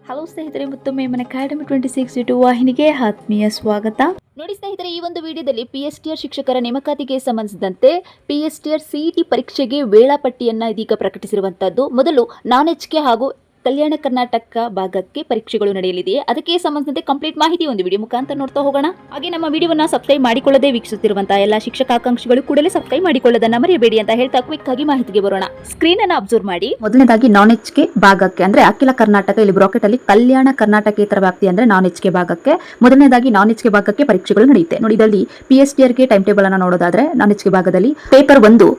Hello ಸ್ನೇಹಿತರೆ, ಮತ್ತೊಮ್ಮೆ ಮನ ಅಕಾಡೆಮಿ 26 ಯೂಟ್ಯೂಬ್ ವಾಹಿನಿಗೆ ಆತ್ಮೀಯ ಸ್ವಾಗತ. ನೋಡಿ ಸ್ನೇಹಿತರೆ, ಈ ಒಂದು ವಿಡಿಯೋದಲ್ಲಿ PSTR ಶಿಕ್ಷಕರ ನೇಮಕಾತಿಗೆ ಸಂಬಂಧಿಸಿದಂತೆ PSTR CET ಪರೀಕ್ಷೆಗೆ ವೇಳಾಪಟ್ಟಿಯನ್ನು ಇದೀಗ ಪ್ರಕಟಿಸಿರುವಂತದ್ದು. ಮೊದಲು ನಾನ್-HK ಹಾಗೂ ಕಲ್ಯಾಣ ಕರ್ನಾಟಕ ಭಾಗಕ್ಕೆ ಪರೀಕ್ಷೆಗಳು ನಡೆಯಲಿದೆ. ಅದಕ್ಕೆ ಸಂಬಂಧಿಸಿದಂತೆ ಕಂಪ್ಲೀಟ್ ಮಾಹಿತಿ ಒಂದು ವಿಡಿಯೋ ಮುಖಾಂತರ ನೋಡ್ತಾ ಹೋಗೋಣ. ಹಾಗೆ ನಮ್ಮ ವಿಡಿಯೋವನ್ನ ಸಬ್ಸ್ಕ್ರೈಬ್ ಮಾಡಿಕೊಳ್ಳದೆ ವೀಕ್ಷಿಸುತ್ತಿರುವಂತಹ ಎಲ್ಲ ಶಿಕ್ಷಕಾಕಾಂಕ್ಷಿಗಳು ಕೂಡಲೇ ಸಬ್ಸ್ಕ್ರೈಬ್ ಮಾಡಿಕೊಳ್ಳೋದನ್ನ ಮರೆಯಬೇಡಿ ಅಂತ ಹೇಳ್ತಾ ಕ್ವಿಕ್ ಆಗಿ ಮಾಹಿತಿಗೆ ಬರೋಣ. ಸ್ಕ್ರೀನ್ ಅನ್ನು ಅಬ್ಸರ್ವ್ ಮಾಡಿ. ಮೊದಲನೇದಾಗಿ ನಾನ್-HK ಭಾಗಕ್ಕೆ ಅಂದ್ರೆ ಅಖಿಲ ಕರ್ನಾಟಕ, ಇಲ್ಲಿ ಬ್ರಾಕೆಟ್ ಅಲ್ಲಿ ಕಲ್ಯಾಣ ಕರ್ನಾಟಕೇತರ ವ್ಯಾಪ್ತಿ ಅಂದ್ರೆ ನಾನ್-HK ಭಾಗಕ್ಕೆ ಮೊದಲನೇದಾಗಿ ನಾನ್-HK ಭಾಗಕ್ಕೆ ಪರೀಕ್ಷೆಗಳು ನಡೆಯುತ್ತೆ. ನೋಡಿ, ಇದರಲ್ಲಿ PSTR ಗೆ ಟೈಮ್ ಟೇಬಲ್ ಅನ್ನು ನೋಡೋದಾದ್ರೆ ನಾನ್-HK ಭಾಗದಲ್ಲಿ ಪೇಪರ್ 1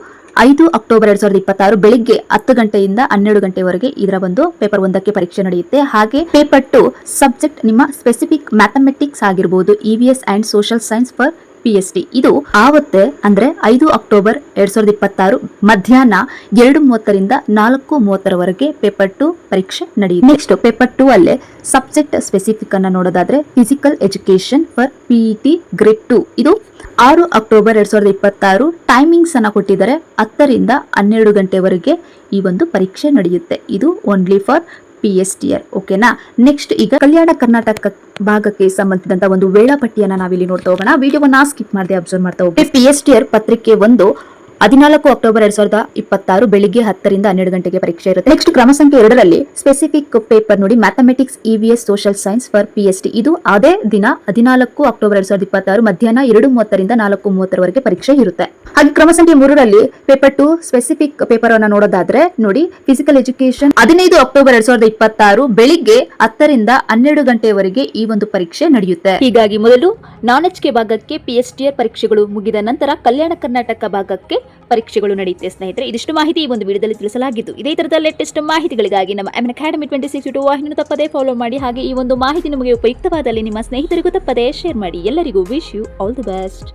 5 ಅಕ್ಟೋಬರ್ 2026 ಬೆಳಿಗ್ಗೆ 10 ಗಂಟೆಯಿಂದ 12 ಗಂಟೆವರೆಗೆ ಇದರ ಒಂದು ಪೇಪರ್ 1ಕ್ಕೆ ಪರೀಕ್ಷೆ ನಡೆಯುತ್ತೆ. ಹಾಗೆ ಪೇಪರ್ 2 ಸಬ್ಜೆಕ್ಟ್ ನಿಮ್ಮ ಸ್ಪೆಸಿಫಿಕ್ ಮ್ಯಾಥಮೆಟಿಕ್ಸ್ ಆಗಿರಬಹುದು, EVS and social science for PST. ಇದು ಆವತ್ತೆ ಅಂದ್ರೆ 5 ಅಕ್ಟೋಬರ್ 2026 ಮಧ್ಯಾಹ್ನ 2:30ರಿಂದ 4:30ರವರೆಗೆ ಪೇಪರ್ 2 ಪರೀಕ್ಷೆ ನಡೆಯುತ್ತೆ. ನೆಕ್ಸ್ಟ್ ಪೇಪರ್ 2 ಅಲ್ಲೇ ಸಬ್ಜೆಕ್ಟ್ ಸ್ಪೆಸಿಫಿಕ್ ಅನ್ನ ನೋಡೋದಾದ್ರೆ physical education for PET grade 2. ಇದು 6 ಅಕ್ಟೋಬರ್ 2026 ಟೈಮಿಂಗ್ಸ್ ಅನ್ನ ಕೊಟ್ಟಿದ್ದಾರೆ. 10ರಿಂದ 12 ಗಂಟೆವರೆಗೆ ಈ ಒಂದು ಪರೀಕ್ಷೆ ನಡೆಯುತ್ತೆ. ಇದು ಓನ್ಲಿ ಫಾರ್ PSTR. ಓಕೆನಾ. ನೆಕ್ಸ್ಟ್ ಈಗ ಕಲ್ಯಾಣ ಕರ್ನಾಟಕ ಭಾಗಕ್ಕೆ ಸಂಬಂಧಿಸಿದಂತ ಒಂದು ವೇಳಾಪಟ್ಟಿಯನ್ನ ನಾವಿಲ್ಲಿ ನೋಡ್ತಾ ಹೋಗೋಣ. ವಿಡಿಯೋವನ್ನ ಸ್ಕಿಪ್ ಮಾಡದೆ ಅಬ್ಸರ್ವ್ ಮಾಡ್ತಾ ಹೋಗಿ. PSTR ಪತ್ರಿಕೆ 1 14 ಅಕ್ಟೋಬರ್ 2026 ಬೆಳಿಗ್ಗೆ 10ರಿಂದ 12 ಗಂಟೆಗೆ ಪರೀಕ್ಷೆ ಇರುತ್ತೆ. ನೆಕ್ಸ್ಟ್ ಕ್ರಮ ಸಂಖ್ಯೆ 2ರಲ್ಲಿ ಸ್ಪೆಸಿಫಿಕ್ ಪೇಪರ್ ನೋಡಿ, mathematics EVS social science for PST. ಇದು ಅದೇ ದಿನ 14 ಅಕ್ಟೋಬರ್ 2026 ಮಧ್ಯಾಹ್ನ 2:30ರಿಂದ 4:30ರವರೆಗೆ ಪರೀಕ್ಷೆ ಇರುತ್ತೆ. ಹಾಗೆ ಕ್ರಮ ಸಂಖ್ಯೆ 3ರಲ್ಲಿ ಪೇಪರ್ 2 ಸ್ಪೆಸಿಫಿಕ್ ಪೇಪರ್ ಅನ್ನ ನೋಡೋದಾದ್ರೆ ನೋಡಿ, ಫಿಸಿಕಲ್ ಎಜುಕೇಶನ್ 15 ಅಕ್ಟೋಬರ್ 2026 ಬೆಳಿಗ್ಗೆ 10ರಿಂದ 12 ಗಂಟೆವರೆಗೆ ಈ ಒಂದು ಪರೀಕ್ಷೆ ನಡೆಯುತ್ತೆ. ಹೀಗಾಗಿ ಮೊದಲು ನಾನ್-HK ಭಾಗಕ್ಕೆ PSTR ಪರೀಕ್ಷೆಗಳು ಮುಗಿದ ನಂತರ ಕಲ್ಯಾಣ ಕರ್ನಾಟಕ ಭಾಗಕ್ಕೆ ಪರೀಕ್ಷೆಗಳು ನಡೆಯುತ್ತೆ. ಸ್ನೇಹಿತರೆ, ಇದಿಷ್ಟು ಮಾಹಿತಿ ಈ ಒಂದು ವಿಡಿಯೋದಲ್ಲಿ ತಿಳಿಸಲಾಗಿದ್ದು. ಇದೇ ತರದ ಲೇಟೆಸ್ಟ್ ಮಾಹಿತಿಗಳಿಗಾಗಿ ನಮ್ಮ ಅಕಾಡೆಮಿ 26 ಯೂಟ್ಯೂಬ್ ವಾಹಿನಿಯನ್ನು ತಪ್ಪದೇ ಫಾಲೋ ಮಾಡಿ. ಹಾಗೆ ಈ ಒಂದು ಮಾಹಿತಿ ನಿಮಗೆ ಉಪಯುಕ್ತವಾದಲ್ಲಿ ನಿಮ್ಮ ಸ್ನೇಹಿತರಿಗೂ ತಪ್ಪದೇ ಶೇರ್ ಮಾಡಿ. ಎಲ್ಲರಿಗೂ wish you all the best.